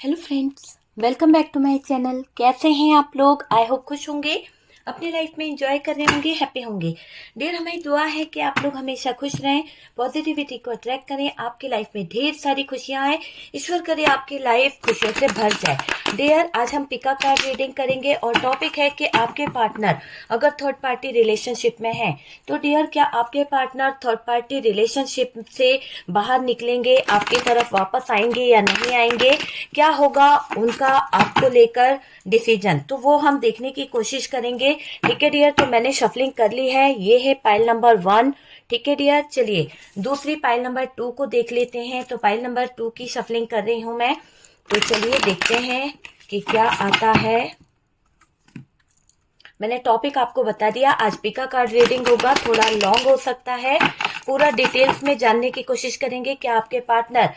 Hello friends, welcome back to my channel. कैसे हैं आप लोग? आई होप खुश होंगे, अपनी लाइफ में एंजॉय कर रहे होंगे, हैप्पी होंगे। डियर, हमारी दुआ है कि आप लोग हमेशा खुश रहें, पॉजिटिविटी को अट्रैक्ट करें, आपकी लाइफ में ढेर सारी खुशियां आए। ईश्वर करे आपकी लाइफ खुशियों से भर जाए। डियर, आज हम पिका कार्ड रीडिंग करेंगे और टॉपिक है कि आपके पार्टनर अगर थर्ड पार्टी रिलेशनशिप में है तो डियर, क्या आपके पार्टनर थर्ड पार्टी रिलेशनशिप से बाहर निकलेंगे, आपकी तरफ वापस आएंगे या नहीं आएंगे? क्या होगा उनका आपको लेकर डिसीजन, तो वो हम देखने की कोशिश करेंगे। ठीक है डियर, तो मैंने शफलिंग कर ली है। ये है पाइल नंबर 1। ठीक है डियर, चलिए दूसरी पाइल नंबर 2 को देख लेते हैं। तो पाइल नंबर 2 की शफलिंग कर रही हूं मैं, तो चलिए देखते हैं कि क्या आता है। मैंने टॉपिक आपको बता दिया, आज पिका कार्ड रीडिंग होगा, थोड़ा लॉन्ग हो सकता है। पूरा डिटेल्स में जानने की कोशिश करेंगे कि आपके पार्टनर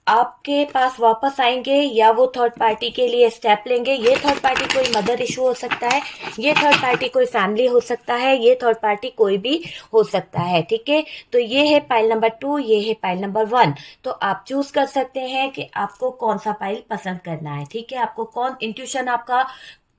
आपके पास वापस आएंगे या वो थर्ड पार्टी के लिए स्टेप लेंगे। ये थर्ड पार्टी कोई मदर इशू हो सकता है, ये थर्ड पार्टी कोई फैमिली हो सकता है, ये थर्ड पार्टी कोई भी हो सकता है। ठीक है, तो ये है पाइल नंबर 2, ये है पाइल नंबर 1। तो आप चूज कर सकते हैं कि आपको कौन सा पाइल पसंद करना है। ठीक है, आपको कौन इंट्यूशन आपका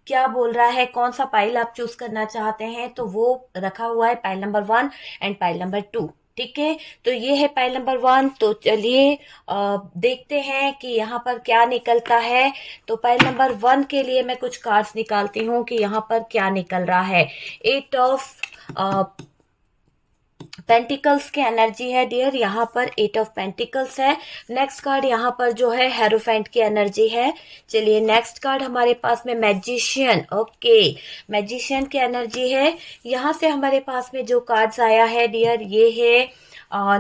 क्या बोल रहा है, कौन सा पाइल आप चूज करना चाहते हैं, तो वो रखा हुआ है pile number 1 and pile number 2। ठीक है, तो ये है पाइल नंबर 1। तो चलिए देखते हैं कि यहाँ पर क्या निकलता है। तो पाइल नंबर 1 के लिए मैं कुछ कार्ड्स निकालती हूँ कि यहाँ पर क्या निकल रहा है। 8 ऑफ पेंटिकल्स की एनर्जी है डियर, यहाँ पर 8 ऑफ पेंटिकल्स है। नेक्स्ट कार्ड यहाँ पर जो है हेरोफेंट की एनर्जी है। चलिए नेक्स्ट कार्ड हमारे पास में मैजिशियन। ओके, मैजिशियन की एनर्जी है। यहाँ से हमारे पास में जो कार्ड्स आया है डियर, ये है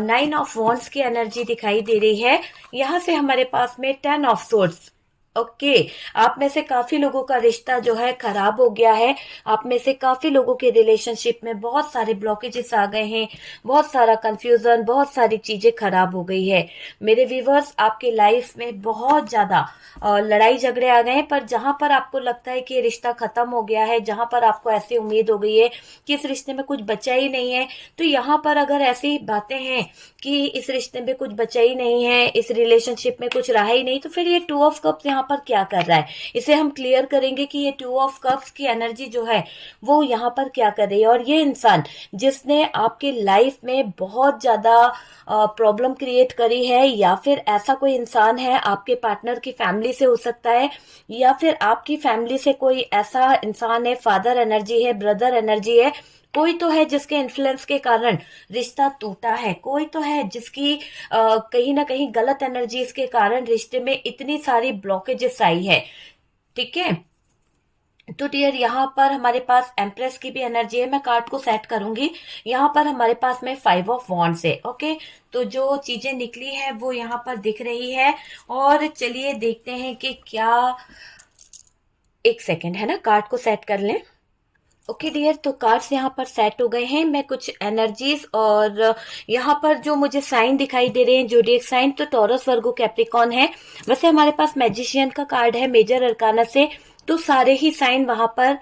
9 ऑफ वॉन्ड्स की एनर्जी दिखाई दे रही है। यहाँ से हमारे पास में 10 ऑफ सोर्ड्स। ओके, आप में से काफी लोगों का रिश्ता जो है खराब हो गया है। आप में से काफी लोगों के रिलेशनशिप में बहुत सारे ब्लॉकेजेस आ गए हैं, बहुत सारा कंफ्यूजन, बहुत सारी चीजें खराब हो गई है। मेरे व्यूवर्स, आपके लाइफ में बहुत ज्यादा लड़ाई झगड़े आ गए हैं, पर जहां पर आपको लगता है कि ये रिश्ता खत्म हो गया है, जहां पर आपको ऐसी उम्मीद हो गई है कि इस रिश्ते में कुछ बचा ही नहीं है, तो यहाँ पर अगर ऐसी बातें हैं कि इस रिश्ते में कुछ बचा ही नहीं है, इस रिलेशनशिप में कुछ रहा ही नहीं, तो फिर ये 2 ऑफ कप्स यहाँ पर क्या कर रहा है, इसे हम क्लियर करेंगे कि ये 2 ऑफ कप्स की एनर्जी जो है वो यहाँ पर क्या कर रही है। और ये इंसान जिसने आपके लाइफ में बहुत ज्यादा प्रॉब्लम क्रिएट करी है, या फिर ऐसा कोई इंसान है आपके पार्टनर की फैमिली से हो सकता है, या फिर आपकी फैमिली से कोई ऐसा इंसान है, फादर एनर्जी है, ब्रदर एनर्जी है, कोई तो है जिसके इन्फ्लुएंस के कारण रिश्ता टूटा है, कोई तो है जिसकी कहीं ना कहीं गलत एनर्जीज के कारण रिश्ते में इतनी सारी ब्लॉकेजेस आई है। ठीक है, तो डियर यहाँ पर हमारे पास एम्प्रेस की भी एनर्जी है। मैं कार्ड को सेट करूंगी। यहाँ पर हमारे पास में 5 ऑफ वॉन्ड्स है। ओके, तो जो चीजें निकली है वो यहाँ पर दिख रही है। और चलिए देखते हैं कि क्या, एक सेकेंड है ना, कार्ड को सेट कर लें। ओके डियर, तो कार्ड्स यहाँ पर सेट हो गए हैं। मैं कुछ एनर्जीज और यहाँ पर जो मुझे साइन दिखाई दे रहे हैं, जोडिएक साइन, तो टॉरस, वर्गो, कैप्रिकॉन है। वैसे हमारे पास मैजिशियन का कार्ड है मेजर अरकाना से, तो सारे ही साइन वहां पर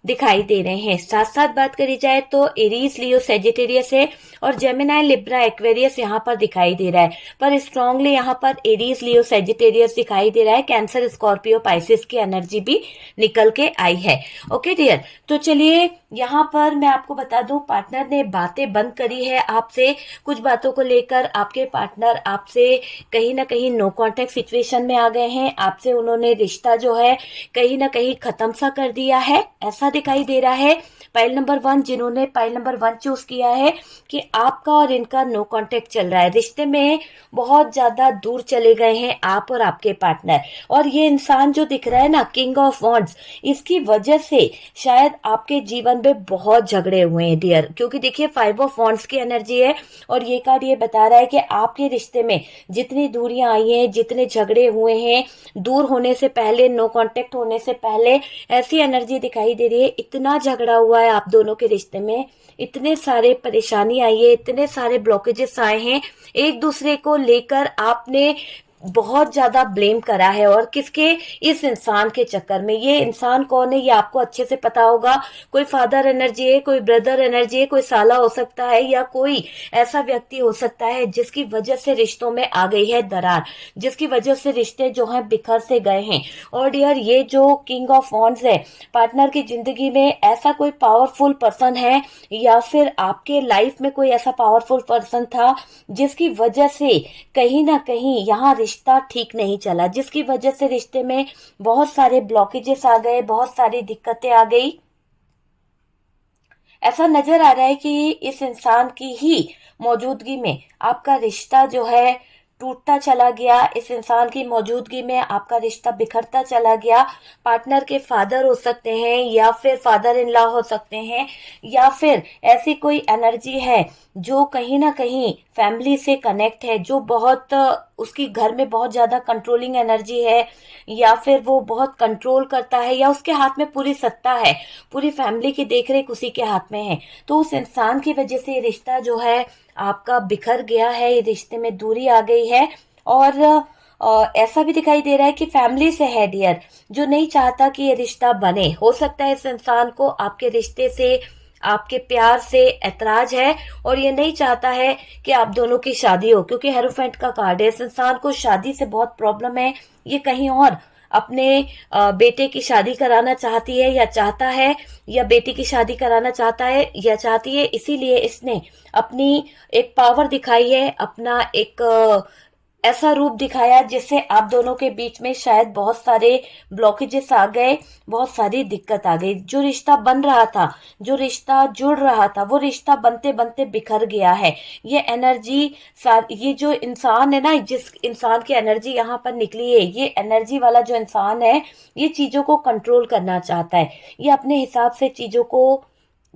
दिखाई दे रहे हैं। साथ साथ बात करी जाए तो एरीज, लियो, सेजिटेरियस है, और जेमिनाई, लिब्रा, एक्वेरियस यहाँ पर दिखाई दे रहा है, पर स्ट्रांगली यहाँ पर एरीज, लियो, सेजिटेरियस दिखाई दे रहा है। कैंसर, स्कॉर्पियो, पाइसिस की एनर्जी भी निकल के आई है। ओके डियर, तो चलिए यहाँ पर मैं आपको बता दूं, पार्टनर ने बातें बंद करी है आपसे कुछ बातों को लेकर। आपके पार्टनर आपसे कहीं ना कहीं नो कांटेक्ट सिचुएशन में आ गए हैं। आपसे उन्होंने रिश्ता जो है कहीं ना कहीं खत्म सा कर दिया है, ऐसा दिखाई दे रहा है। पाइल नंबर 1, जिन्होंने पाइल नंबर 1 चूज किया है, कि आपका और इनका नो कांटेक्ट चल रहा है, रिश्ते में बहुत ज्यादा दूर चले गए हैं आप और आपके पार्टनर। और ये इंसान जो दिख रहा है ना, किंग ऑफ वॉन्ड्स, इसकी वजह से शायद आपके जीवन में बहुत झगड़े हुए हैं डियर, क्योंकि देखिए 5 ऑफ वॉन्ड्स की एनर्जी है, और ये कार्ड ये बता रहा है कि आपके रिश्ते में जितनी दूरियां आई हैं, जितने झगड़े हुए हैं, दूर होने से पहले, नो कांटेक्ट होने से पहले, ऐसी एनर्जी दिखाई दे रही है। इतना झगड़ा हुआ है आप दोनों के रिश्ते में, इतने सारे परेशानी आई है, इतने सारे ब्लॉकेजेस आए हैं एक दूसरे को लेकर। आपने बहुत ज्यादा ब्लेम करा है, और किसके, इस इंसान के चक्कर में। ये इंसान कौन है ये आपको अच्छे से पता होगा। कोई फादर एनर्जी है, कोई ब्रदर एनर्जी है, कोई साला हो सकता है, या कोई ऐसा व्यक्ति हो सकता है जिसकी वजह से रिश्तों में आ गई है दरार, जिसकी वजह से रिश्ते जो हैं बिखर से गए हैं। और डियर, ये जो किंग ऑफ वॉन्ड्स है, पार्टनर की जिंदगी में ऐसा कोई पावरफुल पर्सन है, या फिर आपके लाइफ में कोई ऐसा पावरफुल पर्सन था जिसकी वजह से कहीं ना कहीं यहाँ रिश्ता ठीक नहीं चला, जिसकी वजह से रिश्ते में बहुत सारे ब्लॉकेजेस आ गए, बहुत सारी दिक्कतें आ गई। ऐसा नजर आ रहा है कि इस इंसान की ही मौजूदगी में आपका रिश्ता जो है टूटता चला गया, इस इंसान की मौजूदगी में आपका रिश्ता बिखरता चला गया। पार्टनर के फादर हो सकते हैं, या फिर फादर इन लॉ हो सकते हैं, या फिर ऐसी कोई एनर्जी है जो कहीं ना कहीं फैमिली से कनेक्ट है, जो बहुत उसकी घर में बहुत ज्यादा कंट्रोलिंग एनर्जी है, या फिर वो बहुत कंट्रोल करता है, या उसके हाथ में पूरी सत्ता है, पूरी फैमिली की देखरेख उसी के हाथ में है। तो उस इंसान की वजह से ये रिश्ता जो है आपका बिखर गया है, ये रिश्ते में दूरी आ गई है। और ऐसा भी दिखाई दे रहा है कि फैमिली से है डियर, जो नहीं चाहता कि ये रिश्ता बने। हो सकता है इस इंसान को आपके रिश्ते से, आपके प्यार से ऐतराज है, और ये नहीं चाहता है कि आप दोनों की शादी हो, क्योंकि हेरोफेंट का कार्ड है। इस इंसान को शादी से बहुत प्रॉब्लम है, ये कहीं और अपने बेटे की शादी कराना चाहती है, या चाहता है, या बेटी की शादी कराना चाहता है या चाहती है। इसीलिए इसने अपनी एक पावर दिखाई है, अपना एक ऐसा रूप दिखाया जिससे आप दोनों के बीच में शायद बहुत सारे ब्लॉकेजेस आ गए, बहुत सारी दिक्कत आ गई। जो रिश्ता बन रहा था, जो रिश्ता जुड़ रहा था, वो रिश्ता बनते बनते बिखर गया है। ये एनर्जी, ये जो इंसान है ना, जिस इंसान की एनर्जी यहाँ पर निकली है, ये एनर्जी वाला जो इंसान है, ये चीजों को कंट्रोल करना चाहता है, ये अपने हिसाब से चीजों को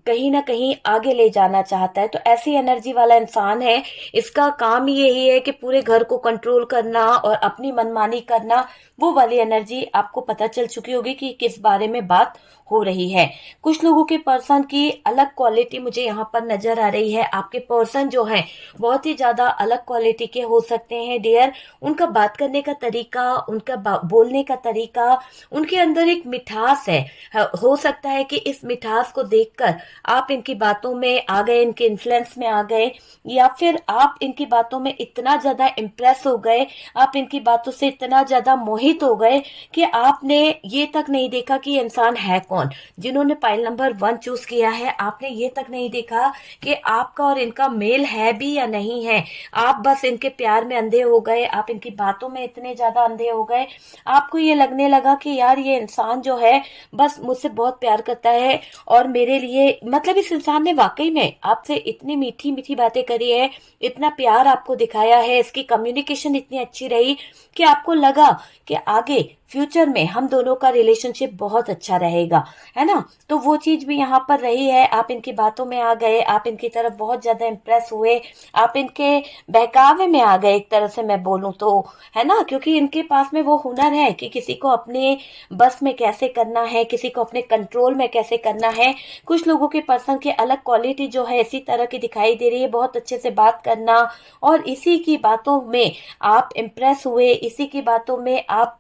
कहीं ना कहीं आगे ले जाना चाहता है। तो ऐसी एनर्जी वाला इंसान है, इसका काम ही यही है कि पूरे घर को कंट्रोल करना और अपनी मनमानी करना। वो वाली एनर्जी आपको पता चल चुकी होगी कि किस बारे में बात हो रही है। कुछ लोगों के पर्सन की अलग क्वालिटी मुझे यहाँ पर नजर आ रही है। आपके पर्सन जो है बहुत ही ज्यादा अलग क्वालिटी के हो सकते हैं डियर। उनका बात करने का तरीका, उनका बोलने का तरीका, उनके अंदर एक मिठास है। हो सकता है कि इस मिठास को देखकर आप इनकी बातों में आ गए, इनके इन्फ्लुएंस में आ गए, या फिर आप इनकी बातों में इतना ज्यादा इम्प्रेस हो गए, आप इनकी बातों से इतना ज्यादा मोहित हो गए कि आपने ये तक नहीं देखा कि ये इंसान है कौन। जिन्होंने पाइल नंबर 1 चूज किया है, आपने ये तक नहीं देखा कि आपका और इनका मेल है भी या नहीं है। आप बस इनके प्यार में अंधे हो गए, आप इनकी बातों में इतने ज्यादा अंधे हो गए, आपको ये लगने लगा कि यार ये इंसान जो है बस मुझसे बहुत प्यार करता है, और मेरे लिए, मतलब इस इंसान ने वाकई में आपसे इतनी मीठी मीठी बातें करी है, इतना प्यार आपको दिखाया है, इसकी कम्युनिकेशन इतनी अच्छी रही कि आपको लगा कि आगे फ्यूचर में हम दोनों का रिलेशनशिप बहुत अच्छा रहेगा, है ना। तो वो चीज भी यहाँ पर रही है। आप इनकी बातों में आ गए, आप इनकी तरफ बहुत ज्यादा इम्प्रेस हुए, आप इनके बहकावे में आ गए, एक तरह से मैं बोलूं तो, है ना। क्योंकि इनके पास में वो हुनर है कि किसी को अपने बस में कैसे करना है, किसी को अपने कंट्रोल में कैसे करना है। कुछ लोगों के पर्सन की अलग क्वालिटी जो है इसी तरह की दिखाई दे रही है, बहुत अच्छे से बात करना, और इसी की बातों में आप इम्प्रेस हुए, इसी की बातों में आप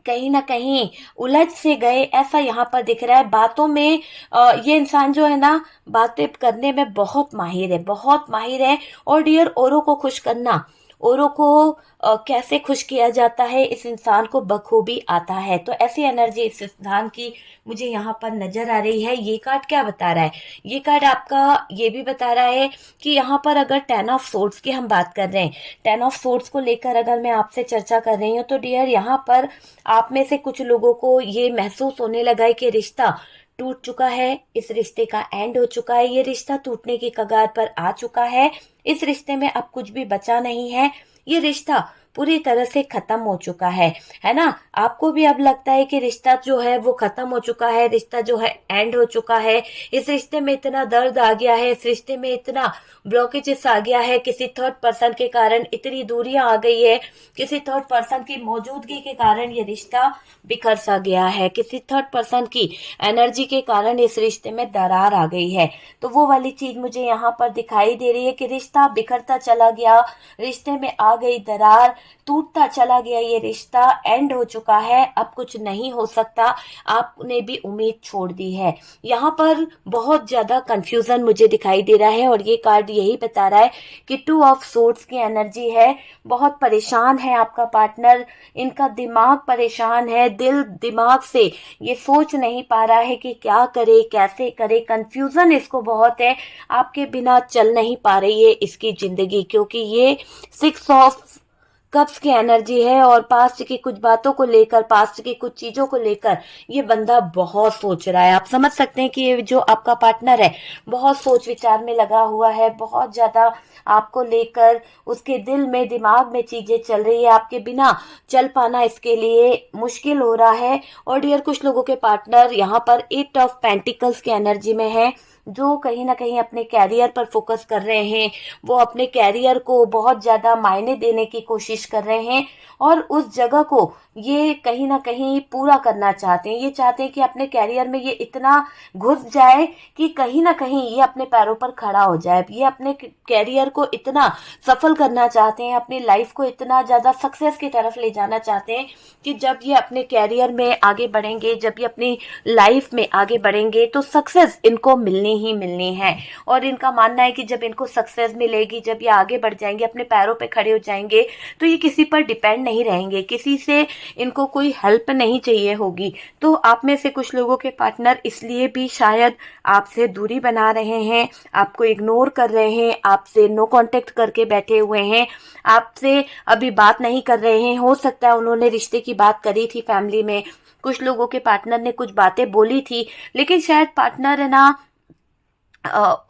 कहीं ना कहीं उलझ से गए, ऐसा यहाँ पर दिख रहा है। बातों में ये इंसान जो है ना, बातें करने में बहुत माहिर है, बहुत माहिर है। और डियर, औरों को खुश करना, औरों को कैसे खुश किया जाता है, इस इंसान को बखूबी आता है। तो ऐसी एनर्जी इस इंसान की मुझे यहाँ पर नजर आ रही है। ये कार्ड क्या बता रहा है? ये कार्ड आपका ये भी बता रहा है कि यहाँ पर अगर 10 ऑफ सोर्ड्स की हम बात कर रहे हैं, 10 ऑफ सोर्ड्स को लेकर अगर मैं आपसे चर्चा कर रही हूँ, तो डियर यहाँ पर आप में से कुछ लोगों को ये महसूस होने लगा है कि रिश्ता टूट चुका है, इस रिश्ते का एंड हो चुका है, ये रिश्ता टूटने की कगार पर आ चुका है, इस रिश्ते में अब कुछ भी बचा नहीं है, ये रिश्ता पूरी तरह से खत्म हो चुका है ना। आपको भी अब लगता है कि रिश्ता जो है वो खत्म हो चुका है, रिश्ता जो है एंड हो चुका है, इस रिश्ते में इतना दर्द आ गया है, इस रिश्ते में इतना ब्लॉकेजेस आ गया है, किसी थर्ड पर्सन के कारण इतनी दूरियां आ गई है, किसी थर्ड पर्सन की मौजूदगी के कारण ये रिश्ता बिखर सा गया है, किसी थर्ड पर्सन की एनर्जी के कारण इस रिश्ते में दरार आ गई है। तो वो वाली चीज मुझे यहाँ पर दिखाई दे रही है कि रिश्ता बिखरता चला गया, रिश्ते में आ गई दरार, टूटता चला गया, ये रिश्ता एंड हो चुका है, अब कुछ नहीं हो सकता, आपने भी उम्मीद छोड़ दी है। यहाँ पर बहुत ज्यादा कंफ्यूजन मुझे दिखाई दे रहा है और ये कार्ड यही बता रहा है कि 2 ऑफ सोर्ड्स की एनर्जी है, बहुत परेशान है आपका पार्टनर, इनका दिमाग परेशान है, दिल दिमाग से ये सोच नहीं पा रहा है कि क्या करे, कैसे करे, कंफ्यूजन इसको बहुत है, आपके बिना चल नहीं पा रही है इसकी जिंदगी, क्योंकि ये 6 ऑफ कप्स की एनर्जी है और पास्ट की कुछ बातों को लेकर, पास्ट की कुछ चीजों को लेकर ये बंदा बहुत सोच रहा है। आप समझ सकते हैं कि ये जो आपका पार्टनर है बहुत सोच विचार में लगा हुआ है, बहुत ज्यादा आपको लेकर उसके दिल में दिमाग में चीजें चल रही है, आपके बिना चल पाना इसके लिए मुश्किल हो रहा है। और डियर कुछ लोगों के पार्टनर यहाँ पर 8 ऑफ पेंटिकल्स की एनर्जी में है, जो कहीं ना कहीं अपने कैरियर पर फोकस कर रहे हैं, वो अपने कैरियर को बहुत ज्यादा मायने देने की कोशिश कर रहे हैं और उस जगह को ये कहीं ना कहीं पूरा करना चाहते हैं। ये चाहते हैं कि अपने कैरियर में ये इतना घुस जाए कि कहीं ना कहीं ये अपने पैरों पर खड़ा हो जाए, ये अपने कैरियर को इतना सफल करना चाहते हैं, अपनी लाइफ को इतना ज्यादा सक्सेस की तरफ ले जाना चाहते हैं कि जब ये अपने कैरियर में आगे बढ़ेंगे, जब ये अपनी लाइफ में आगे बढ़ेंगे तो सक्सेस इनको मिलनी ही मिलनी है। और इनका मानना है कि जब इनको सक्सेस मिलेगी, जब ये आगे बढ़ जाएंगे, अपने पैरों पे खड़े हो जाएंगे, तो ये किसी पर डिपेंड नहीं रहेंगे, किसी से इनको कोई हेल्प नहीं चाहिए होगी। तो आप में से कुछ लोगों के पार्टनर इसलिए भी शायद आपसे दूरी बना रहे हैं, आपको इग्नोर कर रहे हैं, आपसे नो कांटेक्ट करके बैठे हुए हैं, आपसे अभी बात नहीं कर रहे हैं। हो सकता है उन्होंने रिश्ते की बात करी थी फैमिली में, कुछ लोगों के पार्टनर ने कुछ बातें बोली थी, लेकिन शायद पार्टनर है ना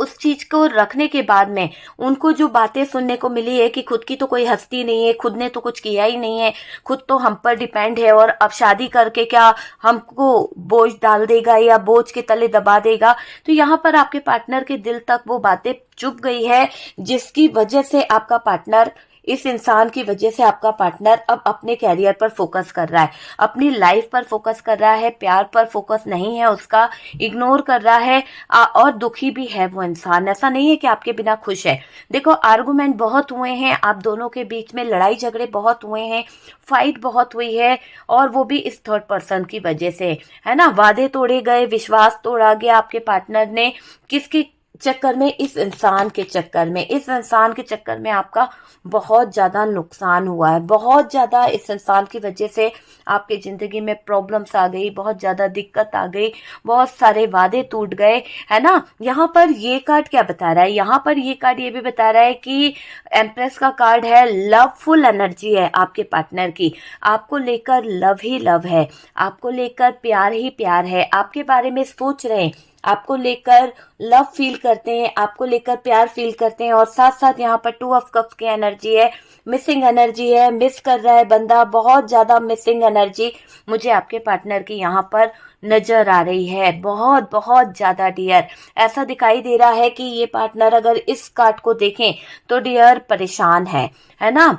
उस चीज को रखने के बाद में उनको जो बातें सुनने को मिली है कि खुद की तो कोई हस्ती नहीं है, खुद ने तो कुछ किया ही नहीं है, खुद तो हम पर डिपेंड है और अब शादी करके क्या हमको बोझ डाल देगा या बोझ के तले दबा देगा। तो यहाँ पर आपके पार्टनर के दिल तक वो बातें चुभ गई है, जिसकी वजह से आपका पार्टनर, इस इंसान की वजह से आपका पार्टनर अब अपने कैरियर पर फोकस कर रहा है, अपनी लाइफ पर फोकस कर रहा है, प्यार पर फोकस नहीं है उसका, इग्नोर कर रहा है और दुखी भी है वो इंसान। ऐसा नहीं है कि आपके बिना खुश है। देखो आर्गुमेंट बहुत हुए हैं, आप दोनों के बीच में लड़ाई झगड़े बहुत हुए हैं, फाइट बहुत हुई है और वो भी इस थर्ड पर्सन की वजह से, है ना। वादे तोड़े गए, विश्वास तोड़ा गया आपके पार्टनर ने, किसकी चक्कर में, इस इंसान के चक्कर में, इस इंसान के चक्कर में आपका बहुत ज्यादा नुकसान हुआ है, बहुत ज्यादा इस इंसान की वजह से आपकी जिंदगी में प्रॉब्लम्स आ गई, बहुत ज्यादा दिक्कत आ गई, बहुत सारे वादे टूट गए, है ना। यहाँ पर ये कार्ड क्या बता रहा है, यहाँ पर ये कार्ड ये भी बता रहा है कि एम्प्रेस का कार्ड है, लवफुल एनर्जी है आपके पार्टनर की, आपको लेकर लव ही लव है, आपको लेकर प्यार ही प्यार है, आपके बारे में सोच रहे हैं, आपको लेकर लव फील करते हैं, आपको लेकर प्यार फील करते हैं। और साथ साथ यहाँ पर 2 ऑफ कप्स की एनर्जी है, मिसिंग एनर्जी है, मिस कर रहा है बंदा, बहुत ज्यादा मिसिंग एनर्जी मुझे आपके पार्टनर की यहाँ पर नजर आ रही है, बहुत बहुत ज्यादा डियर। ऐसा दिखाई दे रहा है कि ये पार्टनर अगर इस कार्ड को देखें तो डियर परेशान है ना,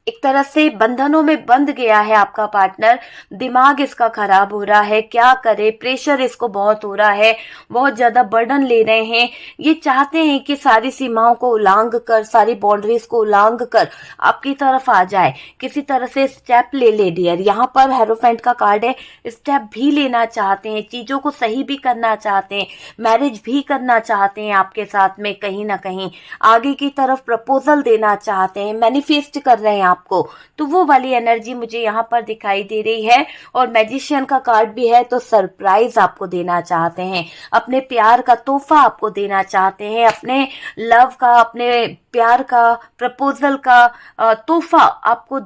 एक तरह से बंधनों में बंध गया है आपका पार्टनर, दिमाग इसका खराब हो रहा है, क्या करे, प्रेशर इसको बहुत हो रहा है, बहुत ज्यादा बर्डन ले रहे हैं। ये चाहते हैं कि सारी सीमाओं को उल्लांघ कर, सारी बाउंड्रीज को उल्लांघ कर आपकी तरफ आ जाए, किसी तरह से स्टेप ले डियर। यहाँ पर हेरोफेंट का कार्ड है, स्टेप भी लेना चाहते हैं, चीजों को सही भी करना चाहते हैं, मैरिज भी करना चाहते हैं आपके साथ में, कहीं ना कहीं आगे की तरफ प्रपोजल देना चाहते हैं, मैनिफेस्ट कर रहे हैं आपको। तो वो वाली एनर्जी मुझे यहाँ पर दिखाई दे रही है। और मैजिशियन का कार्ड भी है, तो सरप्राइज आपको देना चाहते हैं, अपने प्यार का तोहफा आपको देना चाहते हैं, अपने लव का, अपने प्यार का, प्रपोजल का तोहफा आपको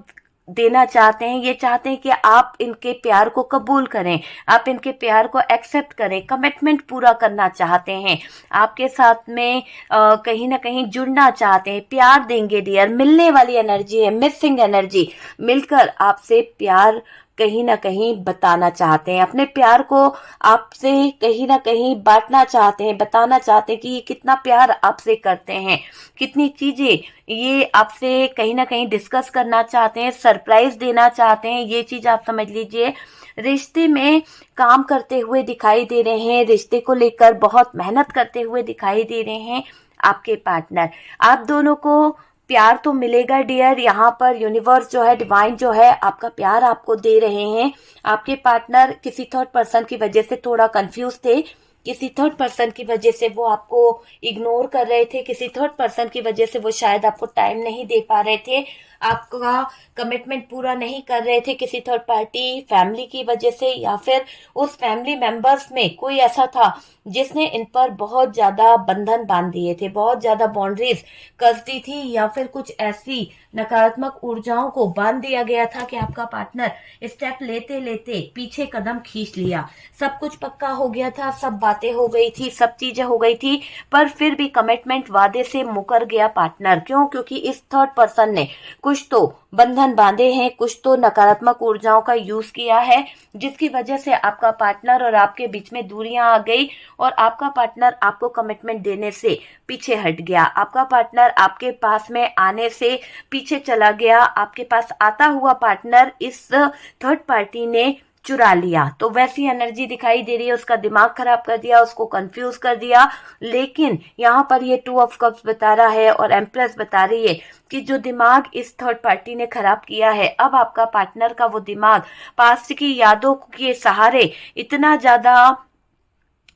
देना चाहते हैं, ये चाहते हैं कि आप इनके प्यार को कबूल करें, आप इनके प्यार को एक्सेप्ट करें, कमिटमेंट पूरा करना चाहते हैं, आपके साथ में कहीं ना कहीं जुड़ना चाहते हैं, प्यार देंगे डियर। मिलने वाली एनर्जी है, मिसिंग एनर्जी, मिलकर आपसे प्यार कहीं ना कहीं बताना चाहते हैं, अपने प्यार को आपसे कहीं ना कहीं बांटना चाहते हैं, बताना चाहते हैं कि ये कितना प्यार आपसे करते हैं, कितनी चीजें ये आपसे कहीं ना कहीं डिस्कस करना चाहते हैं, सरप्राइज देना चाहते हैं। ये चीज आप समझ लीजिए। रिश्ते में काम करते हुए दिखाई दे रहे हैं, रिश्ते को लेकर बहुत मेहनत करते हुए दिखाई दे रहे हैं आपके पार्टनर। आप दोनों को प्यार तो मिलेगा डियर, यहाँ पर यूनिवर्स जो है, डिवाइन जो है, आपका प्यार आपको दे रहे हैं। आपके पार्टनर किसी थर्ड पर्सन की वजह से थोड़ा कंफ्यूज थे, किसी थर्ड पर्सन की वजह से वो आपको इग्नोर कर रहे थे, किसी थर्ड पर्सन की वजह से वो शायद आपको टाइम नहीं दे पा रहे थे, आपका कमिटमेंट पूरा नहीं कर रहे थे, किसी थर्ड पार्टी फैमिली की वजह से, या फिर उस फैमिली मेंबर्स में कोई ऐसा था जिसने इन पर बहुत ज्यादा बंधन बांध दिए थे, बहुत ज्यादा बाउंड्रीज कस दी थी, या फिर कुछ ऐसी नकारात्मक ऊर्जाओं को बांध दिया गया था कि आपका पार्टनर स्टेप लेते लेते पीछे कदम खींच लिया। सब कुछ पक्का हो गया था, सब बातें हो गई थी, सब चीजें हो गई थी, पर फिर भी कमिटमेंट वादे से मुकर गया पार्टनर। क्यों? क्योंकि इस थर्ड पर्सन ने कुछ तो बंधन बांधे हैं, कुछ तो नकारात्मक ऊर्जाओं का यूज किया है, जिसकी वजह से आपका पार्टनर और आपके बीच में दूरियां आ गई और आपका पार्टनर आपको कमिटमेंट देने से पीछे हट गया, आपका पार्टनर आपके पास में आने से पीछे चला गया, आपके पास आता हुआ पार्टनर इस थर्ड पार्टी ने चुरा लिया। तो वैसी एनर्जी दिखाई दे रही है, उसका दिमाग खराब कर दिया, उसको कंफ्यूज कर दिया। लेकिन यहाँ पर ये 2 ऑफ कप्स बता रहा है और एम्प्रेस बता रही है कि जो दिमाग इस थर्ड पार्टी ने खराब किया है, अब आपका पार्टनर का वो दिमाग पास्ट की यादों के सहारे इतना ज्यादा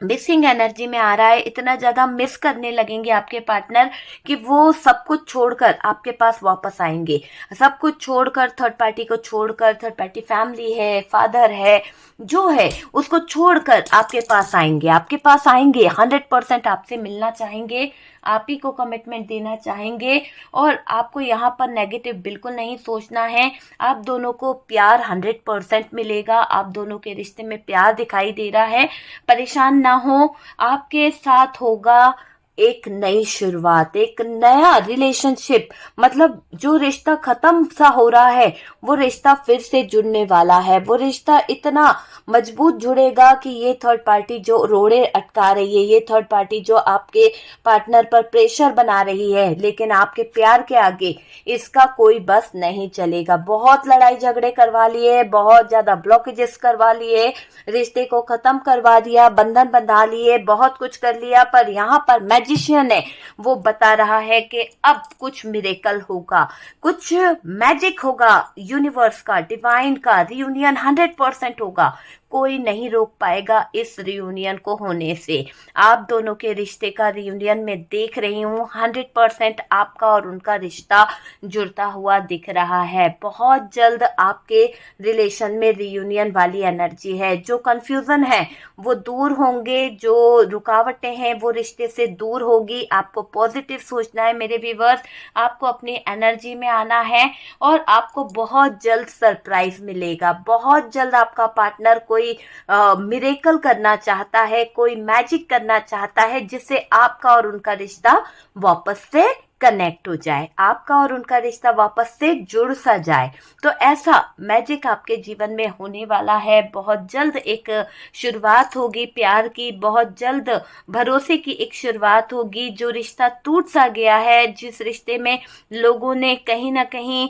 मिसिंग एनर्जी में आ रहा है, इतना ज्यादा मिस करने लगेंगे आपके पार्टनर कि वो सब कुछ छोड़कर आपके पास वापस आएंगे। सब कुछ छोड़कर, थर्ड पार्टी को छोड़कर, थर्ड पार्टी फैमिली है, फादर है, जो है उसको छोड़कर आपके पास आएंगे, आपके पास आएंगे, 100% आपसे मिलना चाहेंगे, आप ही को कमिटमेंट देना चाहेंगे। और आपको यहाँ पर नेगेटिव बिल्कुल नहीं सोचना है, आप दोनों को प्यार 100% मिलेगा, आप दोनों के रिश्ते में प्यार दिखाई दे रहा है। परेशान ना हो, आपके साथ होगा एक नई शुरुआत, एक नया रिलेशनशिप। मतलब जो रिश्ता खत्म सा हो रहा है वो रिश्ता फिर से जुड़ने वाला है, वो रिश्ता इतना मजबूत जुड़ेगा कि ये थर्ड पार्टी जो रोड़े अटका रही है, ये थर्ड पार्टी जो आपके पार्टनर पर प्रेशर बना रही है, लेकिन आपके प्यार के आगे इसका कोई बस नहीं चलेगा। बहुत लड़ाई झगड़े करवा लिए, बहुत ज्यादा ब्लॉकेजेस करवा लिए, रिश्ते को खत्म करवा दिया, बंधन बंधा लिए, बहुत कुछ कर लिया, पर यहाँ पर मैजिशियन है, वो बता रहा है कि अब कुछ मिरेकल होगा, कुछ मैजिक होगा, यूनिवर्स का, डिवाइन का रियूनियन 100% होगा। कोई नहीं रोक पाएगा इस रियूनियन को होने से। आप दोनों के रिश्ते का रियूनियन मैं देख रही हूँ, 100% आपका और उनका रिश्ता जुड़ता हुआ दिख रहा है। बहुत जल्द आपके रिलेशन में रियूनियन वाली एनर्जी है। जो कंफ्यूजन है वो दूर होंगे, जो रुकावटें हैं वो रिश्ते से दूर होगी। आपको पॉजिटिव सोचना है मेरे व्यूअर्स, आपको अपनी एनर्जी में आना है और आपको बहुत जल्द सरप्राइज मिलेगा। बहुत जल्द आपका पार्टनर कोई मिरेकल करना चाहता है, कोई मैजिक करना चाहता है, जिससे आपका और उनका रिश्ता वापस से कनेक्ट हो जाए, आपका और उनका रिश्ता वापस से जुड़ सा जाए। तो ऐसा मैजिक आपके जीवन में होने वाला है। बहुत जल्द एक शुरुआत होगी प्यार की, बहुत जल्द भरोसे की एक शुरुआत होगी। जो रिश्ता टूट सा गया है, जिस रिश्ते में लोगों ने कहीं ना कहीं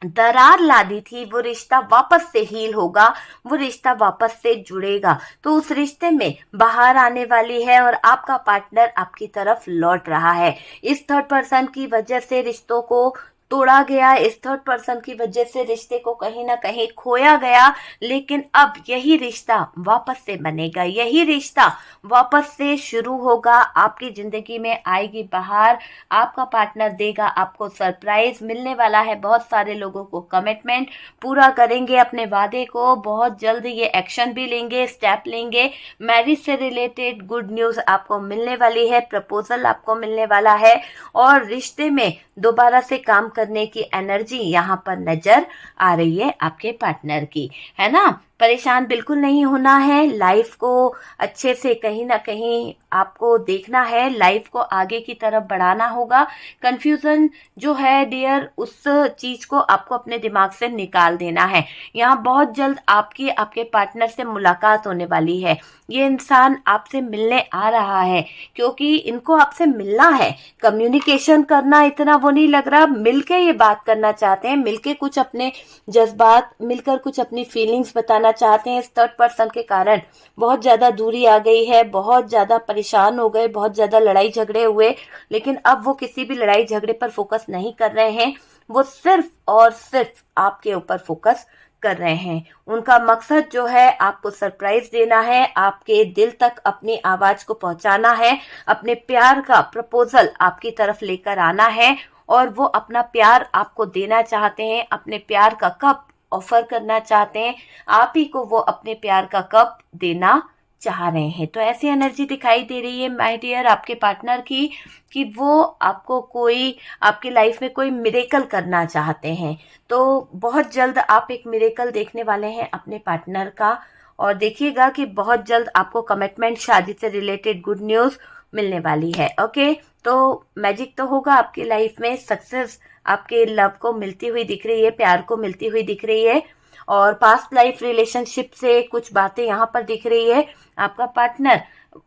दरार ला दी थी, वो रिश्ता वापस से हील होगा, वो रिश्ता वापस से जुड़ेगा। तो उस रिश्ते में बाहर आने वाली है और आपका पार्टनर आपकी तरफ लौट रहा है। इस थर्ड पर्सन की वजह से रिश्तों को तोड़ा गया, इस थर्ड पर्सन की वजह से रिश्ते को कहीं ना कहीं खोया गया, लेकिन अब यही रिश्ता वापस से बनेगा, यही रिश्ता वापस से शुरू होगा, आपकी जिंदगी में आएगी बहार। आपका पार्टनर देगा आपको सरप्राइज, मिलने वाला है बहुत सारे लोगों को कमिटमेंट, पूरा करेंगे अपने वादे को, बहुत जल्द ये एक्शन भी लेंगे, स्टेप लेंगे। मैरिज से रिलेटेड गुड न्यूज आपको मिलने वाली है, प्रपोजल आपको मिलने वाला है और रिश्ते में दोबारा से काम करने की एनर्जी यहाँ पर नजर आ रही है आपके पार्टनर की, है ना। परेशान बिल्कुल नहीं होना है, लाइफ को अच्छे से कहीं ना कहीं आपको देखना है, लाइफ को आगे की तरफ बढ़ाना होगा। कंफ्यूजन जो है डियर, उस चीज को आपको अपने दिमाग से निकाल देना है। यहाँ बहुत जल्द आपकी आपके पार्टनर से मुलाकात होने वाली है। ये इंसान आपसे मिलने आ रहा है क्योंकि इनको आपसे मिलना है। कम्युनिकेशन करना इतना वो नहीं लग रहा, मिलके ये बात करना चाहते हैं, मिलके कुछ अपने जज्बात, मिलकर कुछ अपनी फीलिंग्स बताना चाहते हैं। इस थर्ड पर्सन के कारण बहुत ज्यादा दूरी आ गई है, बहुत ज्यादा परेशान हो गए, बहुत ज्यादा लड़ाई झगड़े हुए, लेकिन अब वो किसी भी लड़ाई झगड़े पर फोकस नहीं कर रहे हैं। वो सिर्फ और सिर्फ आपके ऊपर फोकस कर रहे हैं। उनका मकसद जो है आपको सरप्राइज देना है, आपके दिल तक अपनी आवाज को पहुंचाना है, अपने प्यार का प्रपोजल आपकी तरफ लेकर आना है, और वो अपना प्यार आपको देना चाहते हैं, अपने प्यार का कप ऑफर करना चाहते हैं, आप ही को वो अपने प्यार का कप देना चाह रहे हैं। तो ऐसी एनर्जी दिखाई दे रही है माय डियर आपके पार्टनर की, कि वो आपको कोई, आपकी लाइफ में कोई मिरेकल करना चाहते हैं। तो बहुत जल्द आप एक मिरेकल देखने वाले हैं अपने पार्टनर का, और देखिएगा कि बहुत जल्द आपको कमिटमेंट, शादी से रिलेटेड गुड न्यूज मिलने वाली है। ओके, तो मैजिक तो होगा आपकी लाइफ में, सक्सेस आपके लव को मिलती हुई दिख रही है, प्यार को मिलती हुई दिख रही है, और पास्ट लाइफ रिलेशनशिप से कुछ बातें यहाँ पर दिख रही है। आपका पार्टनर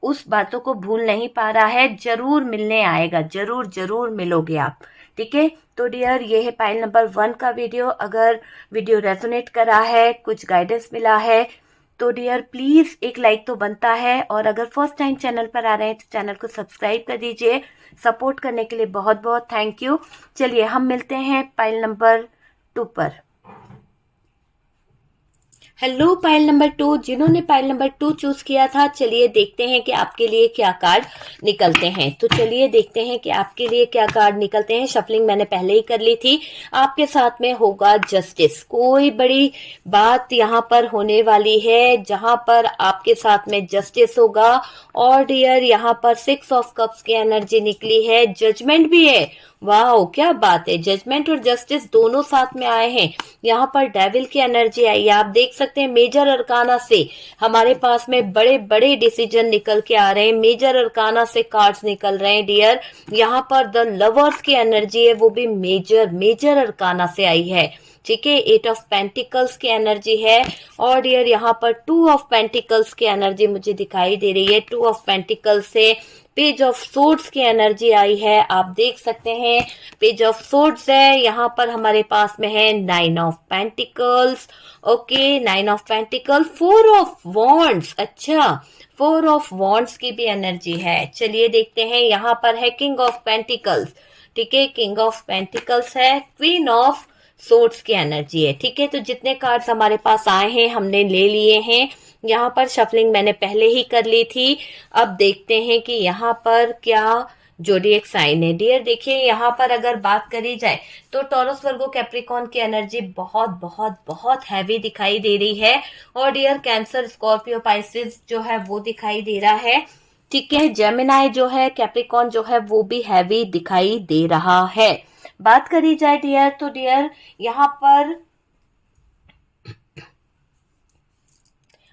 उस बातों को भूल नहीं पा रहा है, जरूर मिलने आएगा, जरूर जरूर मिलोगे आप। ठीक है, तो डियर ये है पाइल नंबर 1 का वीडियो। अगर वीडियो रेजोनेट करा है, कुछ गाइडेंस मिला है, तो डियर प्लीज एक लाइक तो बनता है, और अगर फर्स्ट टाइम चैनल पर आ रहे हैं तो चैनल को सब्सक्राइब कर दीजिए। सपोर्ट करने के लिए बहुत बहुत थैंक यू। चलिए हम मिलते हैं पाइल नंबर 2 पर। हेलो पाइल नंबर 2, जिन्होंने पाइल नंबर 2 चूज किया था, चलिए देखते हैं कि आपके लिए क्या कार्ड निकलते हैं। तो चलिए देखते हैं कि आपके लिए क्या कार्ड निकलते हैं। शफलिंग मैंने पहले ही कर ली थी। आपके साथ में होगा जस्टिस, कोई बड़ी बात यहाँ पर होने वाली है जहां पर आपके साथ में जस्टिस होगा। और डियर यहाँ पर 6 ऑफ कप्स की एनर्जी निकली है, जजमेंट भी है। वाह क्या बात है, जजमेंट और जस्टिस दोनों साथ में आए हैं। यहाँ पर डेविल की एनर्जी आई है। आप देख सकते हैं मेजर अरकाना से हमारे पास में बड़े बड़े डिसीजन निकल के आ रहे हैं, मेजर अरकाना से कार्ड्स निकल रहे हैं डियर। यहाँ पर द लवर्स की एनर्जी है, वो भी मेजर अरकाना से आई है। ठीक है, 8 ऑफ पेंटिकल्स की एनर्जी है, और डियर यहाँ पर 2 ऑफ पेंटिकल्स की एनर्जी मुझे दिखाई दे रही है। 2 ऑफ पेंटिकल्स से पेज ऑफ सोर्ड्स की एनर्जी आई है। आप देख सकते हैं पेज ऑफ सोर्ड्स है, यहाँ पर हमारे पास में है 9 of pentacles. Okay, 9 of pentacle, 4 of wands. अच्छा, 4 ऑफ वॉन्ड्स की भी एनर्जी है। चलिए देखते हैं, यहाँ पर है किंग ऑफ पेंटिकल्स। ठीक है, किंग ऑफ पेंटिकल्स है, क्वीन ऑफ सोर्ड्स की एनर्जी है। ठीक है, तो जितने कार्ड्स हमारे पास आए हैं हमने ले लिए हैं। यहाँ पर शफलिंग मैंने पहले ही कर ली थी। अब देखते हैं कि यहाँ पर क्या जोडिएक साइन है। डियर देखिए, यहाँ पर अगर बात करी जाए तो टॉरस, वर्गो, कैप्रिकॉर्न की एनर्जी बहुत बहुत बहुत हैवी दिखाई दे रही है, और डियर कैंसर, स्कॉर्पियो, पाइसेस जो है वो दिखाई दे रहा है। ठीक है, जेमिनाई जो है, कैप्रिकॉर्न जो है वो भी हैवी दिखाई दे रहा है। बात करी जाए डियर, तो डियर यहाँ पर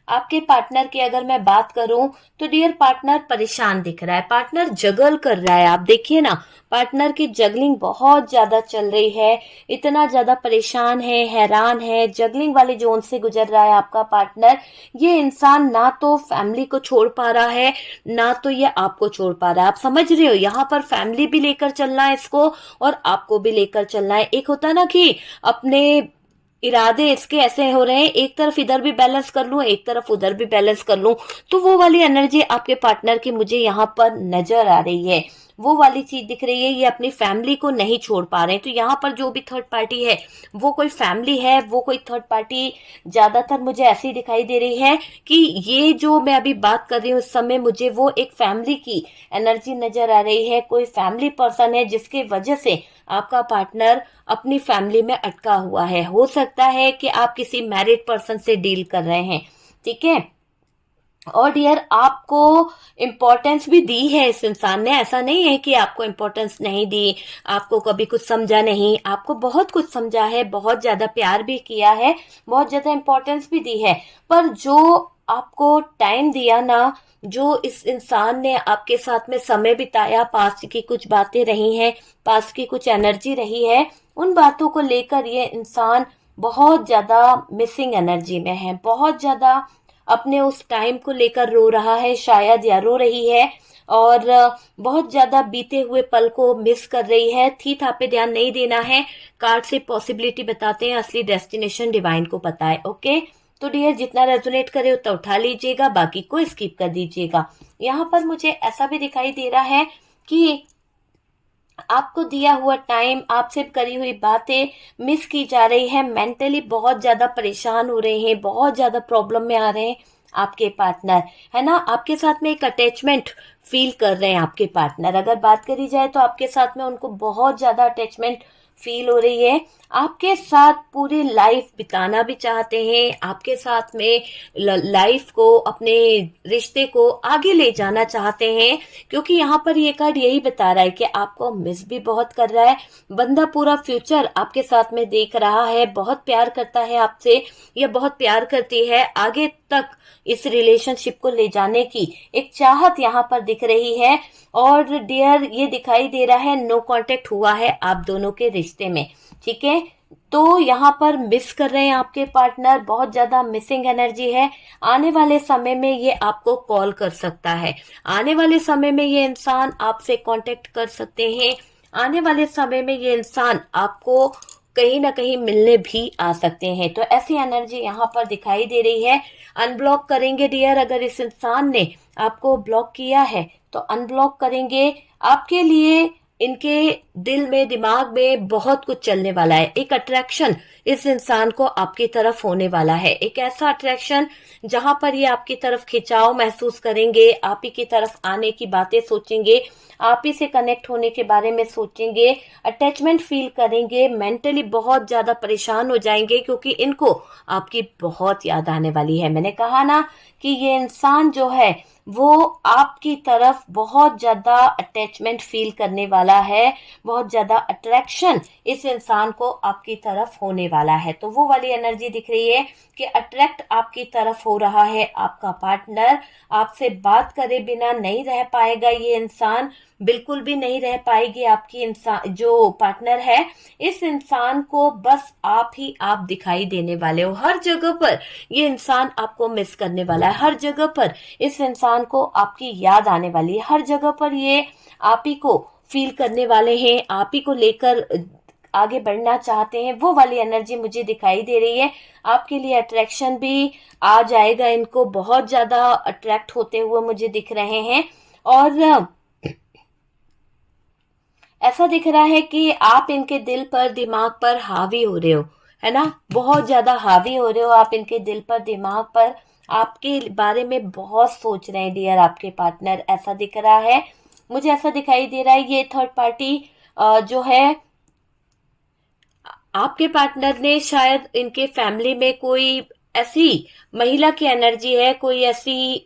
आपके पार्टनर की अगर मैं बात करूं तो डियर पार्टनर परेशान दिख रहा है, पार्टनर जगल कर रहा है। आप देखिए ना, पार्टनर की जगलिंग बहुत ज्यादा चल रही है, इतना ज्यादा परेशान है, हैरान है, जगलिंग वाले जोन से गुजर रहा है आपका पार्टनर। ये इंसान ना तो फैमिली को छोड़ पा रहा है, ना तो ये आपको छोड़ पा रहा है। आप समझ रहे हो, यहाँ पर फैमिली भी लेकर चलना है इसको, और आपको भी लेकर चलना है। एक होता ना कि अपने इरादे इसके ऐसे हो रहे हैं, एक तरफ इधर भी बैलेंस कर लूं, एक तरफ उधर भी बैलेंस कर लूं, तो वो वाली एनर्जी आपके पार्टनर की मुझे यहाँ पर नजर आ रही है। वो वाली चीज दिख रही है, ये अपनी फैमिली को नहीं छोड़ पा रहे हैं। तो यहाँ पर जो भी थर्ड पार्टी है, वो कोई फैमिली है, वो कोई थर्ड पार्टी ज्यादातर मुझे ऐसी दिखाई दे रही है कि ये जो मैं अभी बात कर रही हूँ इस समय, मुझे वो एक फैमिली की एनर्जी नजर आ रही है। कोई फैमिली पर्सन है जिसके वजह से आपका पार्टनर अपनी फैमिली में अटका हुआ है। हो सकता है कि आप किसी मैरिड पर्सन से डील कर रहे हैं। ठीक है, और डियर आपको इम्पोर्टेंस भी दी है इस इंसान ने, ऐसा नहीं है कि आपको इम्पोर्टेंस नहीं दी, आपको कभी कुछ समझा नहीं, आपको बहुत कुछ समझा है, बहुत ज्यादा प्यार भी किया है, बहुत ज्यादा इम्पोर्टेंस भी दी है। पर जो आपको टाइम दिया ना, जो इस इंसान ने आपके साथ में समय बिताया, पास्ट की कुछ बातें रही हैं, पास्ट की कुछ एनर्जी रही है, उन बातों को लेकर ये इंसान बहुत ज्यादा मिसिंग एनर्जी में है, बहुत ज्यादा अपने उस टाइम को लेकर रो रहा है शायद, या रो रही है, और बहुत ज्यादा बीते हुए पल को मिस कर रही है। थी था पे ध्यान नहीं देना है, कार्ड से पॉसिबिलिटी बताते हैं, असली डेस्टिनेशन डिवाइन को पता है। ओके, तो डियर जितना रेजोनेट करे उतना उठा लीजिएगा, बाकी को स्किप कर दीजिएगा। यहाँ पर मुझे ऐसा भी दिखाई दे रहा है कि आपको दिया हुआ टाइम, आपसे करी हुई बातें मिस की जा रही है, मेंटली बहुत ज्यादा परेशान हो रहे हैं, बहुत ज्यादा प्रॉब्लम में आ रहे हैं आपके पार्टनर, है ना। आपके साथ में एक अटैचमेंट फील कर रहे हैं आपके पार्टनर, अगर बात करी जाए तो आपके साथ में उनको बहुत ज्यादा अटैचमेंट फील हो रही है, आपके साथ पूरी लाइफ बिताना भी चाहते हैं, आपके साथ में लाइफ को, अपने रिश्ते को आगे ले जाना चाहते हैं, क्योंकि यहाँ पर ये कार्ड यही बता रहा है कि आपको मिस भी बहुत कर रहा है बंदा, पूरा फ्यूचर आपके साथ में देख रहा है, बहुत प्यार करता है आपसे, या बहुत प्यार करती है, आगे तक इस रिलेशनशिप को ले जाने की एक चाहत यहाँ पर दिख रही है। और डियर ये दिखाई दे रहा है नो कांटेक्ट हुआ है आप दोनों के रिश्ते में, ठीक है। तो यहाँ पर मिस कर रहे हैं आपके पार्टनर, बहुत ज्यादा मिसिंग एनर्जी है। आने वाले समय में ये आपको कॉल कर सकता है, आने वाले समय में ये इंसान आपसे कांटेक्ट कर सकते हैं, आने वाले समय में ये इंसान आपको कहीं ना कहीं मिलने भी आ सकते हैं। तो ऐसी एनर्जी यहाँ पर दिखाई दे रही है। अनब्लॉक करेंगे डियर, अगर इस इंसान ने आपको ब्लॉक किया है तो अनब्लॉक करेंगे। आपके लिए इनके दिल में, दिमाग में बहुत कुछ चलने वाला है, एक अट्रैक्शन इस इंसान को आपकी तरफ होने वाला है, एक ऐसा अट्रैक्शन जहां पर ये आपकी तरफ खिंचाव महसूस करेंगे, आप ही की तरफ आने की बातें सोचेंगे, आप ही से कनेक्ट होने के बारे में सोचेंगे, अटैचमेंट फील करेंगे, मेंटली बहुत ज्यादा परेशान हो जाएंगे, क्योंकि इनको आपकी बहुत याद आने वाली है। मैंने कहा ना कि ये इंसान जो है वो आपकी तरफ बहुत ज्यादा अटैचमेंट फील करने वाला है, बहुत ज्यादा अट्रैक्शन इस इंसान को आपकी तरफ होने वाला है। तो वो वाली एनर्जी दिख रही है कि अट्रैक्ट आपकी तरफ हो रहा है आपका पार्टनर, आपसे बात करे बिना नहीं रह पाएगा ये इंसान, बिल्कुल भी नहीं रह पाएगी आपकी इंसान जो पार्टनर है। इस इंसान को बस आप ही आप दिखाई देने वाले हो, हर जगह पर ये इंसान आपको मिस करने वाला है, हर जगह पर इस इंसान को आपकी याद आने वाली है, हर जगह पर ये आप ही को फील करने वाले हैं, आप ही को लेकर आगे बढ़ना चाहते हैं। वो वाली एनर्जी मुझे दिखाई दे रही है। आपके लिए अट्रैक्शन भी आ जाएगा, इनको बहुत ज्यादा अट्रैक्ट होते हुए मुझे दिख रहे हैं। और ऐसा दिख रहा है कि आप इनके दिल पर, दिमाग पर हावी हो रहे हो, है ना, बहुत ज्यादा हावी हो रहे हो आप इनके दिल पर, दिमाग पर, आपके बारे में बहुत सोच रहे हैं डियर आपके पार्टनर, ऐसा दिख रहा है मुझे, ऐसा दिखाई दे रहा है। ये थर्ड पार्टी जो है आपके पार्टनर ने, शायद इनके फैमिली में कोई ऐसी महिला की एनर्जी है, कोई ऐसी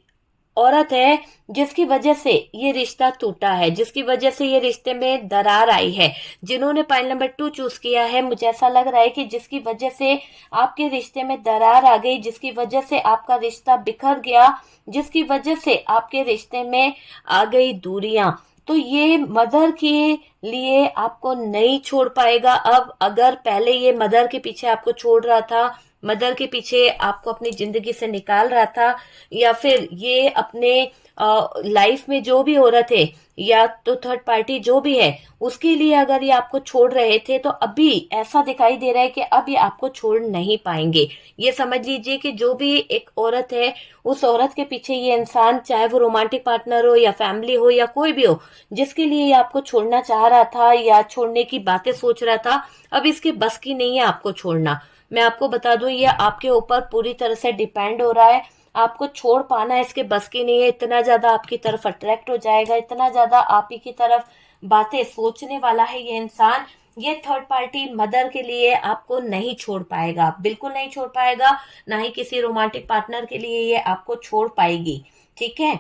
औरत है जिसकी वजह से ये रिश्ता टूटा है, जिसकी वजह से ये रिश्ते में दरार आई है, जिन्होंने पाइल नंबर 2 चूज किया है, मुझे ऐसा लग रहा है कि जिसकी वजह से आपके रिश्ते में दरार आ गई, जिसकी वजह से आपका रिश्ता बिखर गया, जिसकी वजह से आपके रिश्ते में आ गई दूरियां। तो ये मदर के लिए आपको नहीं छोड़ पाएगा अब। अगर पहले ये मदर के पीछे आपको छोड़ रहा था, मदर के पीछे आपको अपनी जिंदगी से निकाल रहा था, या फिर ये अपने लाइफ में जो भी हो रहे थे, या तो थर्ड पार्टी जो भी है उसके लिए अगर ये आपको छोड़ रहे थे, तो अभी ऐसा दिखाई दे रहा है कि अब ये आपको छोड़ नहीं पाएंगे। ये समझ लीजिए कि जो भी एक औरत है, उस औरत के पीछे ये इंसान, चाहे वो रोमांटिक पार्टनर हो या फैमिली हो या कोई भी हो, जिसके लिए ये आपको छोड़ना चाह रहा था या छोड़ने की बातें सोच रहा था, अब इसके बस की नहीं है आपको छोड़ना। मैं आपको बता दूं ये आपके ऊपर पूरी तरह से डिपेंड हो रहा है, आपको छोड़ पाना इसके बस की नहीं है। इतना ज्यादा आपकी तरफ अट्रैक्ट हो जाएगा, इतना ज्यादा आप ही की तरफ बातें सोचने वाला है ये इंसान ये थर्ड पार्टी मदर के लिए आपको नहीं छोड़ पाएगा, बिल्कुल नहीं छोड़ पाएगा, ना ही किसी रोमांटिक पार्टनर के लिए ये आपको छोड़ पाएगी। ठीक है,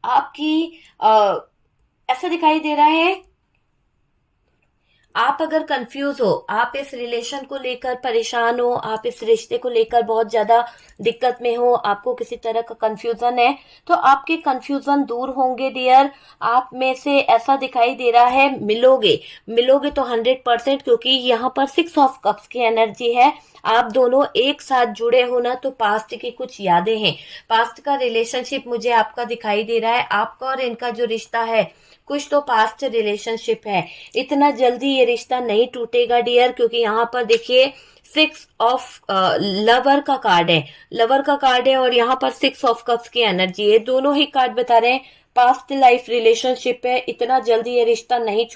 आपकी ऐसा दिखाई दे रहा है, आप अगर कंफ्यूज हो, आप इस रिलेशन को लेकर परेशान हो, आप इस रिश्ते को लेकर बहुत ज्यादा दिक्कत में हो, आपको किसी तरह का कंफ्यूजन है, तो आपके कंफ्यूजन दूर होंगे डियर। आप में से ऐसा दिखाई दे रहा है मिलोगे, मिलोगे तो 100%, क्योंकि यहाँ पर 6 ऑफ कप्स की एनर्जी है। आप दोनों एक साथ जुड़े हो ना, तो पास्ट की कुछ यादें हैं, पास्ट का रिलेशनशिप मुझे आपका दिखाई दे रहा है। आपका और इनका जो रिश्ता है, कुछ तो पास्ट रिलेशनशिप है। इतना जल्दी ये रिश्ता नहीं टूटेगा डियर, क्योंकि यहाँ पर देखिए 6 ऑफ लवर का कार्ड है, लवर का कार्ड है, और यहाँ पर 6 ऑफ कप्स की एनर्जी है। दोनों ही कार्ड बता रहे हैं पास्ट लाइफ रिलेशनशिप है, इतना जल्दी ये रिश्ता नहीं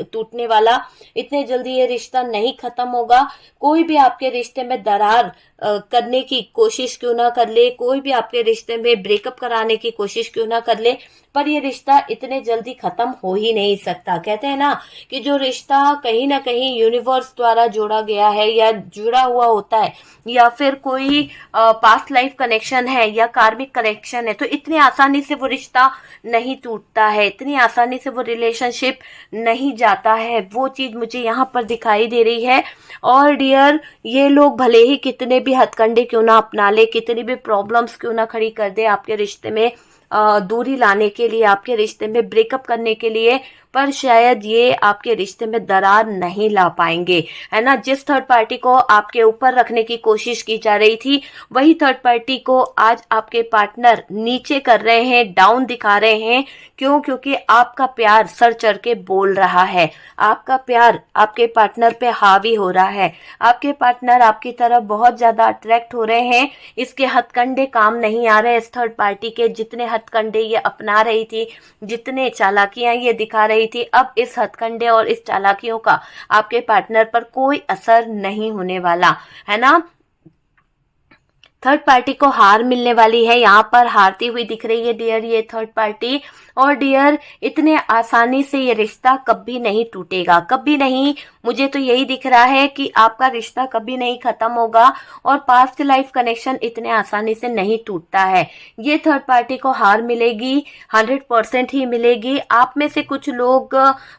टूटने वाला, इतने जल्दी ये रिश्ता नहीं खत्म होगा। कोई भी आपके रिश्ते में दरार करने की कोशिश क्यों ना कर ले, कोई भी आपके रिश्ते में ब्रेकअप कराने की कोशिश क्यों ना कर ले, पर ये रिश्ता इतने जल्दी खत्म हो ही नहीं सकता। कहते हैं ना कि जो रिश्ता कहीं ना कहीं यूनिवर्स द्वारा जोड़ा गया है या जुड़ा हुआ होता है, या फिर कोई पास्ट लाइफ कनेक्शन है या कार्मिक कनेक्शन है, तो इतनी आसानी से वो रिश्ता नहीं टूटता है, इतनी आसानी से वो रिलेशनशिप नहीं जाता है। वो चीज मुझे यहाँ पर दिखाई दे रही है। और डियर, ये लोग भले ही कितने भी हथकंडे क्यों ना अपना ले, कितनी भी प्रॉब्लम्स क्यों ना खड़ी कर दे आपके रिश्ते में दूरी लाने के लिए, आपके रिश्ते में ब्रेकअप करने के लिए, पर शायद ये आपके रिश्ते में दरार नहीं ला पाएंगे, है ना। जिस थर्ड पार्टी को आपके ऊपर रखने की कोशिश की जा रही थी, वही थर्ड पार्टी को आज आपके पार्टनर नीचे कर रहे हैं, डाउन दिखा रहे हैं। क्यों? क्योंकि आपका प्यार सर चढ़ के बोल रहा है, आपका प्यार आपके पार्टनर पे हावी हो रहा है, आपके पार्टनर आपकी तरफ बहुत ज्यादा अट्रैक्ट हो रहे हैं। इसके हथकंडे काम नहीं आ रहे, इस थर्ड पार्टी के जितने हथकंडे ये अपना रही थी, जितने चालाकियां ये दिखा रही थी, अब इस हथकंडे और इस चालाकियों का आपके पार्टनर पर कोई असर नहीं होने वाला, है ना। थर्ड पार्टी को हार मिलने वाली है, यहाँ पर हारती हुई दिख रही है डियर ये थर्ड पार्टी। और डियर, इतने आसानी से ये रिश्ता कभी नहीं टूटेगा, कभी नहीं। मुझे तो यही दिख रहा है कि आपका रिश्ता कभी नहीं खत्म होगा, और पास्ट लाइफ कनेक्शन इतने आसानी से नहीं टूटता है। ये थर्ड पार्टी को हार मिलेगी, 100% ही मिलेगी। आप में से कुछ लोग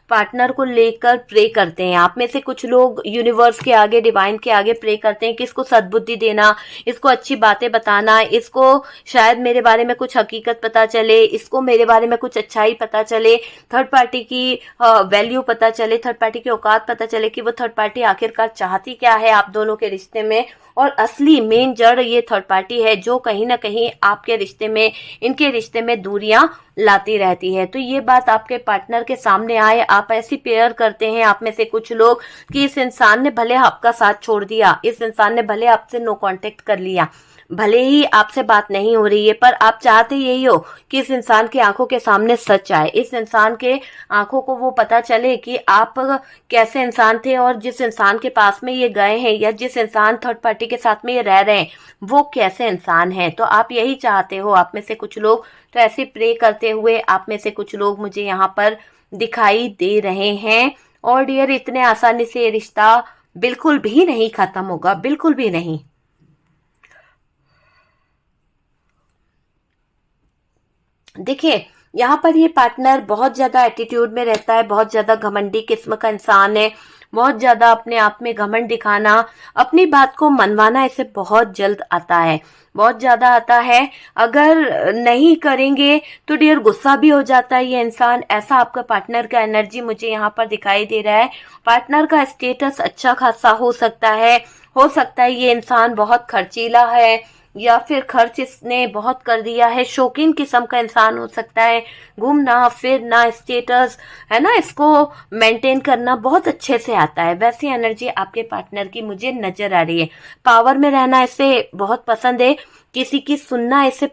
पार्टनर को लेकर प्रे करते हैं, आप में से कुछ लोग यूनिवर्स के आगे, डिवाइन के आगे प्रे करते हैं कि इसको सद्बुद्धि देना, इसको अच्छी बातें बताना, इसको शायद मेरे बारे में कुछ हकीकत पता चले, इसको मेरे बारे में कुछ अच्छाई पता चले, थर्ड पार्टी की वैल्यू पता चले, थर्ड पार्टी की औकात पता चले कि वो थर्ड पार्टी आखिरकार चाहती क्या है आप दोनों के रिश्ते में। और असली मेन जड़ ये थर्ड पार्टी है, जो कहीं ना कहीं आपके रिश्ते में, इनके रिश्ते में दूरियां लाती रहती है। तो ये बात आपके पार्टनर के सामने आए, आप ऐसी पेयर करते हैं आप में से कुछ लोग कि इस इंसान ने भले आपका साथ छोड़ दिया, इस इंसान ने भले आपसे नो कांटेक्ट कर लिया, भले ही आपसे बात नहीं हो रही है, पर आप चाहते यही हो कि इस इंसान की आंखों के सामने सच आए, इस इंसान के आंखों को वो पता चले कि आप कैसे इंसान थे, और जिस इंसान के पास में ये गए हैं या जिस इंसान थर्ड पार्टी के साथ में ये रह रहे हैं वो कैसे इंसान है। तो आप यही चाहते हो, आप में से कुछ लोग तो ऐसे प्रे करते हुए आप में से कुछ लोग मुझे यहाँ पर दिखाई दे रहे हैं। और डियर, इतने आसानी से ये रिश्ता बिल्कुल भी नहीं खत्म होगा, बिल्कुल भी नहीं। देखिए, यहाँ पर ये पार्टनर बहुत ज्यादा एटीट्यूड में रहता है, बहुत ज्यादा घमंडी किस्म का इंसान है, बहुत ज्यादा अपने आप में घमंड दिखाना, अपनी बात को मनवाना इसे बहुत जल्द आता है, बहुत ज्यादा आता है। अगर नहीं करेंगे तो डियर गुस्सा भी हो जाता है ये इंसान। ऐसा आपका पार्टनर का एनर्जी मुझे यहाँ पर दिखाई दे रहा है। पार्टनर का स्टेटस अच्छा खासा हो सकता है, हो सकता है ये इंसान बहुत खर्चीला है, या फिर खर्च इसने बहुत कर दिया है, शौकीन किस्म का इंसान हो सकता है, घूमना फिरना, स्टेटस, है ना, इसको मेंटेन करना बहुत अच्छे से आता है। वैसी एनर्जी आपके पार्टनर की मुझे नजर आ रही है। पावर में रहना इसे बहुत पसंद है, किसी की सुनना इसे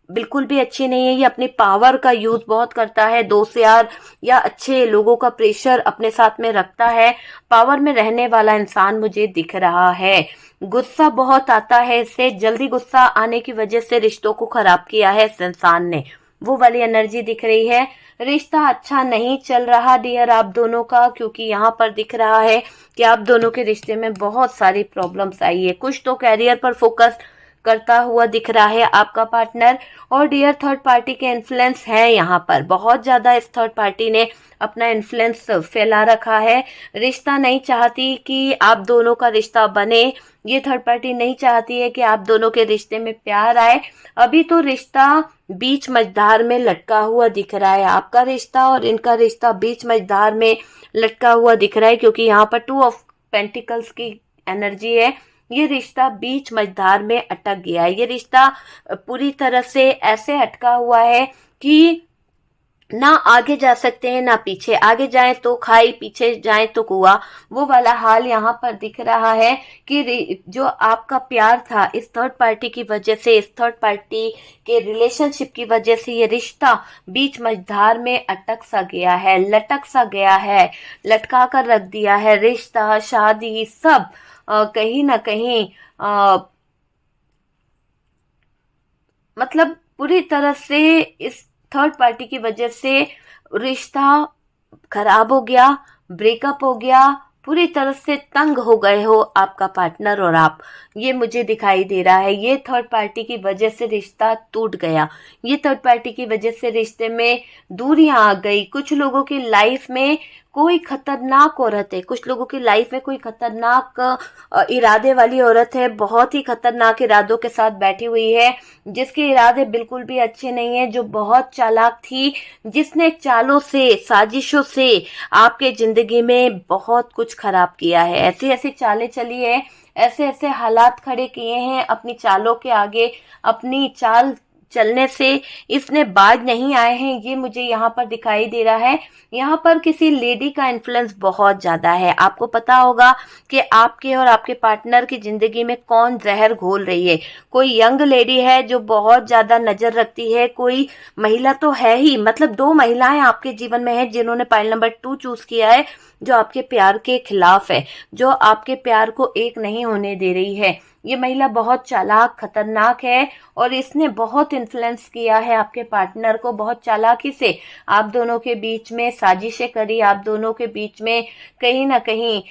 बिल्कुल भी अच्छी नहीं है। ये अपनी पावर का यूज बहुत करता है, दोस्त यार या अच्छे लोगों का प्रेशर अपने साथ में रखता है। पावर में रहने वाला इंसान मुझे दिख रहा है। गुस्सा बहुत आता है इससे, जल्दी गुस्सा आने की वजह से रिश्तों को खराब किया है इस इंसान ने, वो वाली एनर्जी दिख रही है। रिश्ता अच्छा नहीं चल रहा डियर आप दोनों का, क्योंकि यहाँ पर दिख रहा है कि आप दोनों के रिश्ते में बहुत सारी प्रॉब्लम्स आई है। कुछ तो कैरियर पर फोकस करता हुआ दिख रहा है आपका पार्टनर, और डियर थर्ड पार्टी के इन्फ्लुएंस है यहाँ पर बहुत ज्यादा। इस थर्ड पार्टी ने अपना इन्फ्लुएंस फैला रखा है। रिश्ता नहीं चाहती कि आप दोनों का रिश्ता बने, ये थर्ड पार्टी नहीं चाहती है कि आप दोनों के रिश्ते में प्यार आए। अभी तो रिश्ता बीच मझधार में लटका हुआ दिख रहा है, आपका रिश्ता और इनका रिश्ता बीच मझधार में लटका हुआ दिख रहा है, क्योंकि यहाँ पर 2 ऑफ पेंटिकल्स की एनर्जी है। ये रिश्ता बीच मझधार में अटक गया है। ये रिश्ता पूरी तरह से ऐसे अटका हुआ है कि ना आगे जा सकते हैं ना पीछे, आगे जाएं तो खाई, पीछे जाएं तो कुआं, वो वाला हाल यहाँ पर दिख रहा है कि जो आपका प्यार था इस थर्ड पार्टी की वजह से, इस थर्ड पार्टी के रिलेशनशिप की वजह से ये रिश्ता बीच मझधार में अटक सा गया है, लटक सा गया है, लटका कर रख दिया है। रिश्ता, शादी सब कहीं ना कहीं मतलब पूरी तरह से इस थर्ड पार्टी की वजह से रिश्ता खराब हो गया, ब्रेकअप हो गया, पूरी तरह से तंग हो गए हो आपका पार्टनर और आप, ये मुझे दिखाई दे रहा है। ये थर्ड पार्टी की वजह से रिश्ता टूट गया, ये थर्ड पार्टी की वजह से रिश्ते में दूरियां आ गई। कुछ लोगों की लाइफ में कोई खतरनाक औरत है, कुछ लोगों की लाइफ में कोई खतरनाक इरादे वाली औरत है, बहुत ही खतरनाक इरादों के साथ बैठी हुई है, जिसके इरादे बिल्कुल भी अच्छे नहीं है, जो बहुत चालाक थी, जिसने चालों से, साजिशों से आपके जिंदगी में बहुत कुछ खराब किया है। ऐसी ऐसी चालें चली है, ऐसे ऐसे हालात खड़े किए हैं अपनी चालों के आगे, अपनी चाल चलने से इसने बाज नहीं आए हैं, ये मुझे यहाँ पर दिखाई दे रहा है। यहाँ पर किसी लेडी का इन्फ्लुएंस बहुत ज्यादा है। आपको पता होगा कि आपके और आपके पार्टनर की जिंदगी में कौन जहर घोल रही है। कोई यंग लेडी है जो बहुत ज्यादा नजर रखती है, कोई महिला तो है ही, मतलब 2 महिलाएं आपके जीवन में है जिन्होंने पाइल नंबर 2 चूज किया है, जो आपके प्यार के खिलाफ है, जो आपके प्यार को एक नहीं होने दे रही है। ये महिला बहुत चालाक, खतरनाक है, और इसने बहुत इन्फ्लुएंस किया है आपके पार्टनर को, बहुत चालाकी से आप दोनों के बीच में साजिशें करी, आप दोनों के बीच में कहीं ना कहीं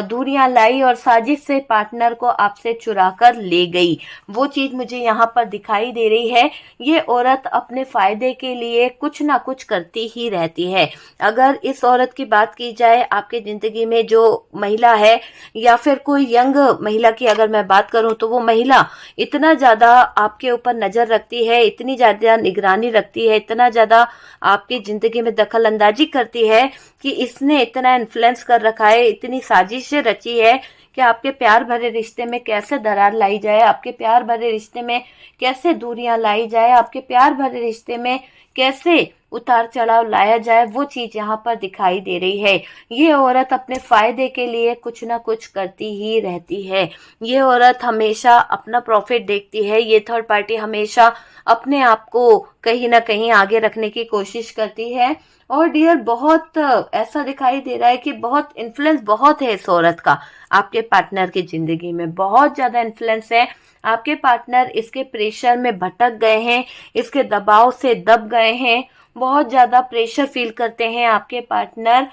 दूरियां लाई, और साजिश से पार्टनर को आपसे चुरा कर ले गई। वो चीज मुझे यहाँ पर दिखाई दे रही है। ये औरत अपने फायदे के लिए कुछ ना कुछ करती ही रहती है। अगर इस औरत की बात की जाए, आपके जिंदगी में जो महिला है, या फिर कोई यंग महिला की अगर मैं बात करूं, तो वो महिला इतना ज्यादा आपके ऊपर नजर रखती है, इतनी ज्यादा निगरानी रखती है, इतना ज्यादा आपकी जिंदगी में दखल अंदाजी करती है कि इसने इतना इन्फ्लुएंस कर रखा है, इतनी साजिशें रची है कि आपके प्यार भरे रिश्ते में कैसे दरार लाई जाए, आपके प्यार भरे रिश्ते में कैसे दूरियां लाई जाए, आपके प्यार भरे रिश्ते में कैसे उतार चढ़ाव लाया जाए, वो चीज यहाँ पर दिखाई दे रही है। ये औरत अपने फायदे के लिए कुछ ना कुछ करती ही रहती है। ये औरत हमेशा अपना प्रॉफिट देखती है। ये थर्ड पार्टी हमेशा अपने आप को कहीं ना कहीं आगे रखने की कोशिश करती है। और डियर बहुत ऐसा दिखाई दे रहा है कि बहुत इन्फ्लुएंस बहुत है इस औरत का आपके पार्टनर की जिंदगी में, बहुत ज्यादा इन्फ्लुएंस है। आपके पार्टनर इसके प्रेशर में भटक गए हैं, इसके दबाव से दब गए हैं, बहुत ज्यादा प्रेशर फील करते हैं आपके पार्टनर,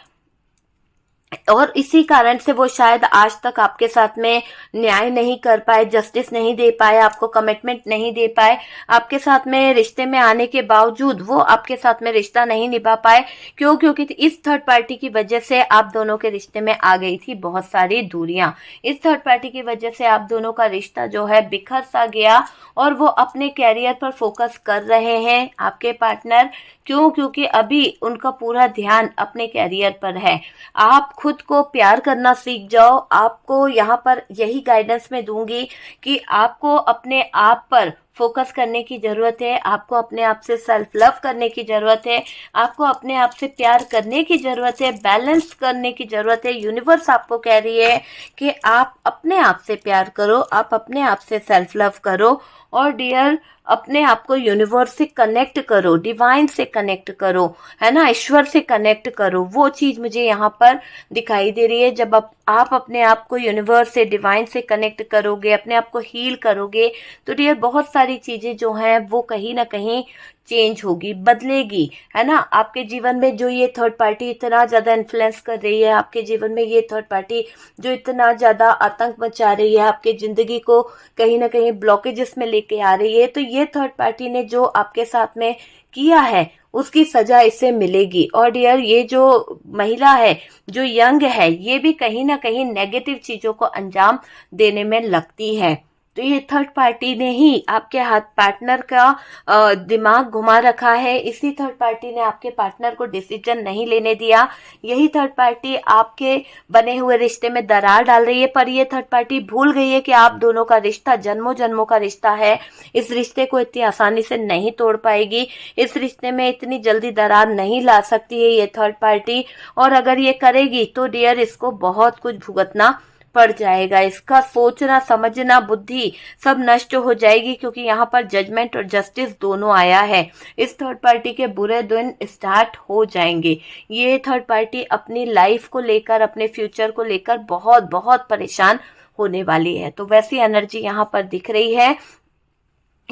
और इसी कारण से वो शायद आज तक आपके साथ में न्याय नहीं कर पाए, जस्टिस नहीं दे पाए, आपको कमिटमेंट नहीं दे पाए। आपके साथ में रिश्ते में आने के बावजूद वो आपके साथ में रिश्ता नहीं निभा पाए। क्यों? क्योंकि इस थर्ड पार्टी की वजह से आप दोनों के रिश्ते में आ गई थी बहुत सारी दूरियां। इस थर्ड पार्टी की वजह से आप दोनों का रिश्ता जो है बिखर सा गया, और वो अपने कैरियर पर फोकस कर रहे हैं आपके पार्टनर। क्यों? क्योंकि अभी उनका पूरा ध्यान अपने कैरियर पर है। आप खुद को प्यार करना सीख जाओ। आपको यहाँ पर यही गाइडेंस मैं दूंगी कि आपको अपने आप पर फोकस करने की जरूरत है, आपको अपने आप से सेल्फ लव करने की जरूरत है, आपको अपने आप से प्यार करने की जरूरत है, बैलेंस करने की जरूरत है। यूनिवर्स आपको कह रही है कि आप अपने आप से प्यार करो, आप अपने आप से सेल्फ लव करो, और डियर अपने आप को यूनिवर्स से कनेक्ट करो, डिवाइन से कनेक्ट करो, है ना, ईश्वर से कनेक्ट करो। वो चीज मुझे यहाँ पर दिखाई दे रही है। जब आप अपने आप को यूनिवर्स से, डिवाइन से कनेक्ट करोगे, अपने आप को हील करोगे, तो डियर बहुत सारी चीजें जो हैं वो कहीं ना कहीं चेंज होगी, बदलेगी, है ना। आपके जीवन में जो ये थर्ड पार्टी इतना ज़्यादा इन्फ्लुएंस कर रही है, आपके जीवन में ये थर्ड पार्टी जो इतना ज़्यादा आतंक मचा रही है, आपके ज़िंदगी को कहीं ना कहीं ब्लॉकेजेस में लेके आ रही है, तो ये थर्ड पार्टी ने जो आपके साथ में किया है उसकी सजा इसे मिलेगी। और डियर, ये जो महिला है, जो यंग है, ये भी कहीं ना कहीं नेगेटिव चीज़ों को अंजाम देने में लगती है। तो ये थर्ड पार्टी ने ही आपके हाथ पार्टनर का दिमाग घुमा रखा है। इसी थर्ड पार्टी ने आपके पार्टनर को डिसीजन नहीं लेने दिया। यही थर्ड पार्टी आपके बने हुए रिश्ते में दरार डाल रही है। पर ये थर्ड पार्टी भूल गई है कि आप दोनों का रिश्ता जन्मों जन्मों का रिश्ता है। इस रिश्ते को इतनी आसानी से नहीं तोड़ पाएगी। इस रिश्ते में इतनी जल्दी दरार नहीं ला सकती है ये थर्ड पार्टी। और अगर ये करेगी तो डियर, इसको बहुत कुछ भुगतना पड़ जाएगा। इसका सोचना समझना बुद्धि सब नष्ट हो जाएगी, क्योंकि यहाँ पर जजमेंट और जस्टिस दोनों आया है। इस थर्ड पार्टी के बुरे दिन स्टार्ट हो जाएंगे। ये थर्ड पार्टी अपनी लाइफ को लेकर, अपने फ्यूचर को लेकर बहुत बहुत परेशान होने वाली है। तो वैसी एनर्जी यहाँ पर दिख रही है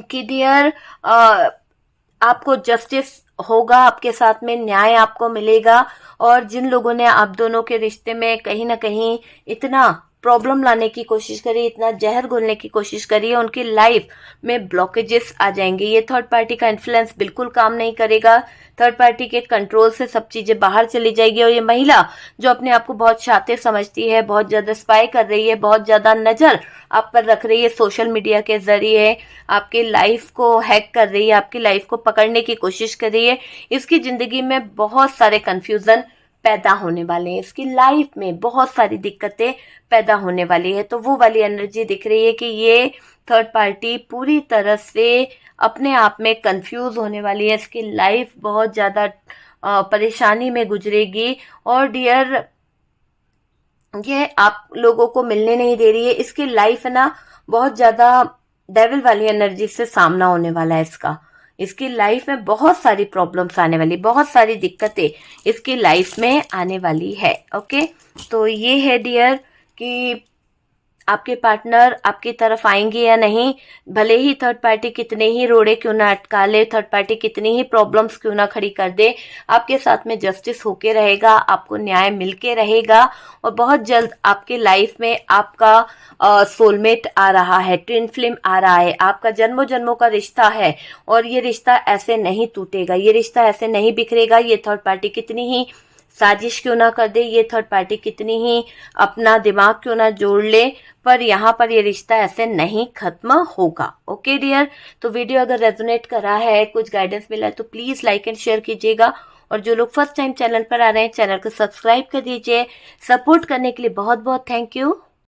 कि डियर, आपको जस्टिस होगा, आपके साथ में न्याय आपको मिलेगा। और जिन लोगों ने आप दोनों के रिश्ते में कहीं ना कहीं इतना प्रॉब्लम लाने की कोशिश करी, इतना जहर घोलने की कोशिश करी है, उनकी लाइफ में ब्लॉकेजेस आ जाएंगे। ये थर्ड पार्टी का इन्फ्लुएंस बिल्कुल काम नहीं करेगा। थर्ड पार्टी के कंट्रोल से सब चीजें बाहर चली जाएगी। और ये महिला जो अपने आप को बहुत शातिर समझती है, बहुत ज्यादा स्पाई कर रही है, बहुत ज्यादा नजर आप पर रख रही है, सोशल मीडिया के जरिए आपकी लाइफ को हैक कर रही है, आपकी लाइफ को पकड़ने की कोशिश कर रही है, इसकी जिंदगी में बहुत सारे कंफ्यूजन पैदा होने वाले हैं। इसकी लाइफ में बहुत सारी दिक्कतें पैदा होने वाली है। तो वो वाली एनर्जी दिख रही है कि ये थर्ड पार्टी पूरी तरह से अपने आप में कंफ्यूज होने वाली है। इसकी लाइफ बहुत ज़्यादा परेशानी में गुजरेगी। और डियर, ये आप लोगों को मिलने नहीं दे रही है। इसकी लाइफ है ना, बहुत ज़्यादा डेविल वाली एनर्जी से सामना होने वाला है इसका। इसकी लाइफ में बहुत सारी प्रॉब्लम्स आने वाली, बहुत सारी दिक्कतें इसकी लाइफ में आने वाली है। ओके, तो ये है डियर कि आपके पार्टनर आपकी तरफ आएंगे या नहीं। भले ही थर्ड पार्टी कितने ही रोड़े क्यों ना अटका ले, थर्ड पार्टी कितनी ही प्रॉब्लम्स क्यों ना खड़ी कर दे, आपके साथ में जस्टिस होके रहेगा, आपको न्याय मिलके रहेगा। और बहुत जल्द आपके लाइफ में आपका सोलमेट आ रहा है, ट्विन फ्लेम आ रहा है, आपका जन्मों जन्मों का रिश्ता है। और ये रिश्ता ऐसे नहीं टूटेगा, ये रिश्ता ऐसे नहीं बिखरेगा। ये थर्ड पार्टी कितनी ही साजिश क्यों ना कर दे, ये थर्ड पार्टी कितनी ही अपना दिमाग क्यों ना जोड़ ले, पर यहाँ पर ये रिश्ता ऐसे नहीं खत्म होगा। ओके डियर, तो वीडियो अगर रेजोनेट करा है, कुछ गाइडेंस मिला है, तो प्लीज लाइक एंड शेयर कीजिएगा। और जो लोग फर्स्ट टाइम चैनल पर आ रहे हैं, चैनल को सब्सक्राइब कर दीजिए। सपोर्ट करने के लिए बहुत बहुत थैंक यू।